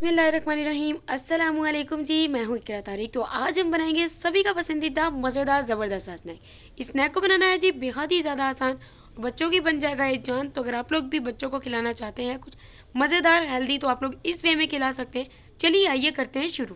बिस्मिल्लाहिर्रहमानिर्रहीम अस्सलामुअलैकुम जी। मैं हूँ इकरा तारिक। तो आज हम बनाएंगे सभी का पसंदीदा मज़ेदार ज़बरदस्त स्नैक। इस स्नैक को बनाना है जी बेहद ही ज़्यादा आसान, बच्चों की बन जाएगा एक जान। तो अगर आप लोग भी बच्चों को खिलाना चाहते हैं कुछ मज़ेदार हेल्दी, तो आप लोग इस वे में खिला सकते हैं। चलिए आइए करते हैं शुरू।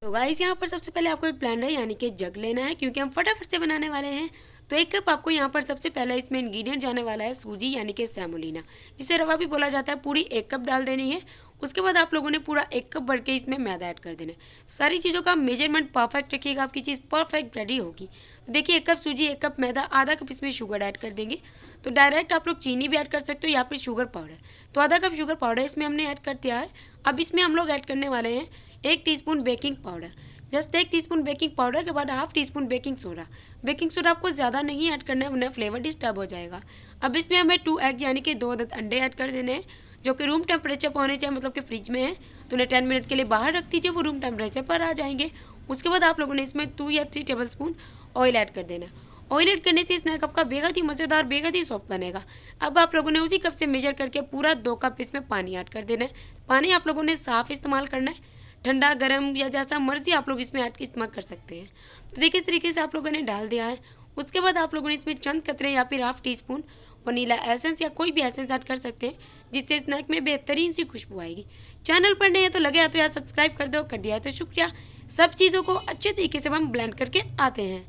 तो गाइस यहाँ पर सबसे पहले आपको एक ब्लेंडर यानी कि जग लेना है, क्योंकि हम फटाफट से बनाने वाले हैं। तो एक कप आपको यहाँ पर सबसे पहले इसमें इंग्रेडिएंट जाने वाला है सूजी यानी कि सेमोलिना, जिसे रवा भी बोला जाता है। पूरी एक कप डाल देनी है। उसके बाद आप लोगों ने पूरा एक कप भर के इसमें मैदा ऐड कर देना है। सारी चीज़ों का मेजरमेंट परफेक्ट रखिएगा, आपकी चीज़ परफेक्ट रेडी होगी। तो देखिए, एक कप सूजी, एक कप मैदा, आधा कप इसमें शुगर ऐड कर देंगे। तो डायरेक्ट आप लोग चीनी भी ऐड कर सकते हो या फिर शुगर पाउडर। तो आधा कप शुगर पाउडर इसमें हमने ऐड कर दिया है। अब इसमें हम लोग ऐड करने वाले हैं 1 teaspoon baking powder. Just 1 teaspoon baking powder के बाद half tea spoon baking soda. Baking soda आपको ज़्यादा नहीं ऐड करना है, वरना फ्लेवर डिस्टर्ब हो जाएगा। अब इसमें हमें 2 एग यानी कि 2 अदद अंडे ऐड कर देने हैं, जो कि रूम टेम्परेचर पर होने चाहिए, मतलब कि फ्रिज में है तो उन्हें 10 मिनट के लिए बाहर रख दीजिए, वो रूम टेम्परेचर पर आ जाएंगे। उसके बाद आप लोगों ने इसमें 2 या 3 टेबल स्पून ऑयल ऐड कर देना। ऑयल ऐड करने से स्नैक आपका बेहद ही मज़ेदार, बेहद ही सॉफ्ट बनेगा। अब आप लोगों ने उसी कप से मेजर करके पूरा 2 कप इसमें पानी ऐड कर देना है। पानी आप लोगों ने साफ़ इस्तेमाल करना है, ठंडा गर्म या जैसा मर्जी आप लोग इसमें ऐड इस्तेमाल कर सकते हैं। तो देखिए, इस तरीके से आप लोगों ने डाल दिया है। उसके बाद आप लोगों ने इसमें चंद कतरे या फिर half tea spoon vanilla essence या कोई भी एसेंस ऐड कर सकते हैं, जिससे स्नैक में बेहतरीन सी खुशबू आएगी। चैनल पर नए हैं तो लगे हाथ तो यार सब्सक्राइब कर दो, कर दिया है तो शुक्रिया। सब चीज़ों को अच्छे तरीके से हम ब्लेंड करके आते हैं।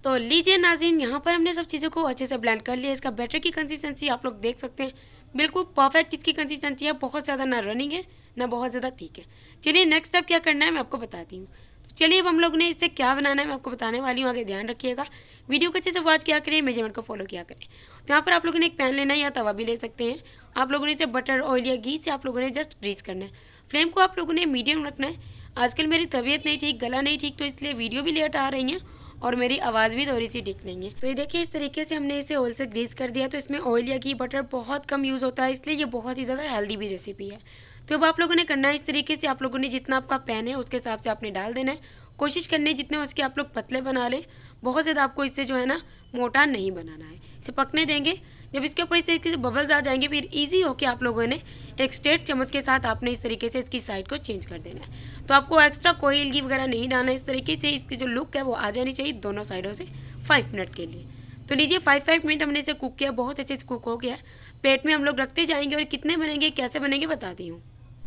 तो लीजिए नाज़रीन, यहाँ पर हमने सब चीज़ों को अच्छे से ब्लेंड कर लिया। इसका बैटर की कंसिस्टेंसी आप लोग देख सकते हैं, बिल्कुल परफेक्ट इसकी कंसिस्टेंसी है। बहुत ज़्यादा ना रनिंग है ना बहुत ज़्यादा ठीक है। चलिए नेक्स्ट स्टेप क्या करना है मैं आपको बताती हूँ। तो चलिए अब हम लोग ने इससे क्या बनाना है मैं आपको बताने वाली हूँ। आगे ध्यान रखिएगा, वीडियो को अच्छे से वॉच किया करें, मेजरमेंट को फॉलो किया करें। तो यहाँ पर आप लोगों ने एक पैन लेना है या तवा भी ले सकते हैं। आप लोगों ने इसे बटर, ऑयल या घी से आप लोगों ने जस्ट ग्रीस करना है। फ्लेम को आप लोगों ने मीडियम रखना है। आजकल मेरी तबीयत नहीं ठीक, गला नहीं ठीक, तो इसलिए वीडियो भी लेट आ रही है और मेरी आवाज़ भी थोड़ी सी ठीक नहीं है। तो ये देखिए, इस तरीके से हमने इसे ऑयल से ग्रीस कर दिया। तो इसमें ऑयल या घी, बटर बहुत कम यूज़ होता है, इसलिए ये बहुत ही ज़्यादा हेल्दी भी रेसिपी है। तो अब आप लोगों ने करना है इस तरीके से, आप लोगों ने जितना आपका पैन है उसके हिसाब से आपने डाल देना है। कोशिश करनी है जितने हो उसके आप लोग पतले बना लें। बहुत ज़्यादा आपको इससे जो है ना मोटा नहीं बनाना है। इसे पकने देंगे। जब इसके ऊपर इस तरीके से बबल्स आ जाएंगे, फिर ईजी हो के आप लोगों ने एक स्ट्रेट चम्मच के साथ आपने इस तरीके से इसकी साइड को चेंज कर देना है। तो आपको एक्स्ट्रा कोई घी वगैरह नहीं डालना है। इस तरीके से इसकी जो लुक है वो आ जानी चाहिए दोनों साइडों से 5 मिनट के लिए। तो लीजिए 5 मिनट हमने इसे कुक किया, बहुत अच्छे से कुक हो गया। प्लेट में हम लोग रखते जाएंगे और कितने बनेंगे कैसे बनेंगे बताती हूँ।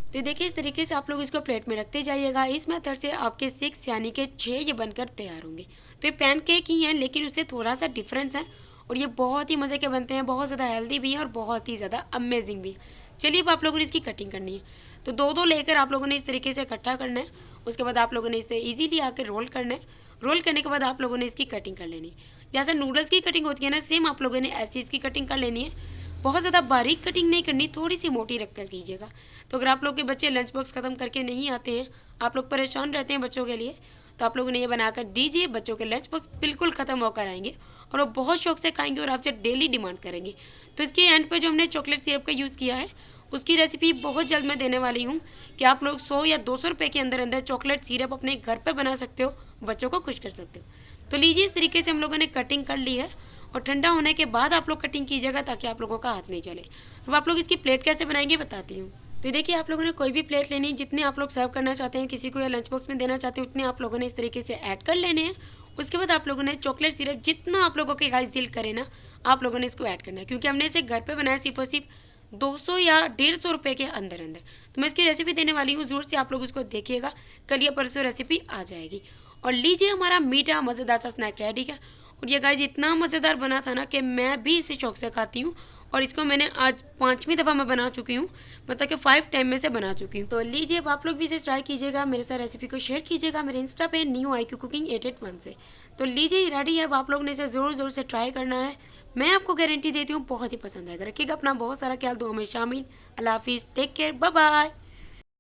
तो देखिए, इस तरीके से आप लोग इसको प्लेट में रखते जाइएगा। इस मेथड से आपके 6 यानी कि 6 ये बनकर तैयार होंगे। तो ये पैनकेक ही हैं, लेकिन उससे थोड़ा सा डिफरेंस है और ये बहुत ही मज़े के बनते हैं, बहुत ज़्यादा हेल्दी भी हैं और बहुत ही ज़्यादा अमेजिंग भी। चलिए अब आप लोगों ने इसकी कटिंग करनी है। तो 2-2 लेकर आप लोगों ने इस तरीके से इकट्ठा करना है। उसके बाद आप लोगों ने इसे ईजीली आकर रोल करना है। रोल करने के बाद आप लोगों ने इसकी कटिंग कर लेनी है। जैसे नूडल्स की कटिंग होती है ना, सेम आप लोगों ने ऐसी इसकी कटिंग कर लेनी है। बहुत ज़्यादा बारीक कटिंग नहीं करनी, थोड़ी सी मोटी रख कर कीजिएगा। तो अगर आप लोग के बच्चे लंच बॉक्स ख़त्म करके नहीं आते हैं, आप लोग परेशान रहते हैं बच्चों के लिए, तो आप लोगों ने ये बनाकर दीजिए। बच्चों के लंच बॉक्स बिल्कुल ख़त्म होकर आएंगे और वो बहुत शौक से खाएंगे और आपसे डेली डिमांड करेंगे। तो इसके एंड पर जो हमने चॉकलेट सिरप का यूज़ किया है, उसकी रेसिपी बहुत जल्द मैं देने वाली हूँ कि आप लोग 100 या 200 रुपये के अंदर अंदर चॉकलेट सिरप अपने घर पर बना सकते हो, बच्चों को खुश कर सकते हो। तो लीजिए, इस तरीके से हम लोगों ने कटिंग कर ली है और ठंडा होने के बाद आप लोग कटिंग कीजिएगा ताकि आप लोगों का हाथ नहीं चले। अब आप लोग इसकी प्लेट कैसे बनाएंगे बताती हूँ। तो देखिए, आप लोगों ने कोई भी प्लेट लेनी है, जितने आप लोग सर्व करना चाहते हैं किसी को या लंच बॉक्स में देना चाहते हैं, उतने आप लोगों ने इस तरीके से ऐड कर लेने हैं। उसके बाद आप लोगों ने चॉकलेट सिरप जितना आप लोगों के गाइस दिल करे ना, आप लोगों ने इसको ऐड करना है, क्योंकि हमने इसे घर पे बनाया सिर्फ और सिर्फ 200 या 150 रुपये के अंदर अंदर। तो मैं इसकी रेसिपी देने वाली हूँ, ज़रूर से आप लोग उसको देखिएगा, कल या परसों रेसिपी आ जाएगी। और लीजिए, हमारा मीठा मज़ेदार सा स्नैक रेडी है। और ये गाइस इतना मज़ेदार बना था ना कि मैं भी इसे शौक से खाती हूँ और इसको मैंने आज 5वीं दफ़ा मैं बना चुकी हूँ, मतलब कि 5 टाइम में से बना चुकी हूँ। तो लीजिए, अब आप लोग भी इसे ट्राई कीजिएगा, मेरे साथ रेसिपी को शेयर कीजिएगा मेरे इंस्टा पे न्यू IQ कुकिंग 881 से। तो लीजिए, रेडी है। अब आप लोग ने इसे ज़रूर ज़रूर से ट्राई करना है। मैं आपको गारंटी देती हूँ बहुत ही पसंद आएगा। रखिएगा अपना बहुत सारा ख्याल, दुआ में शामिल। अल्लाह हाफिज़, टेक केयर, बाय बाय।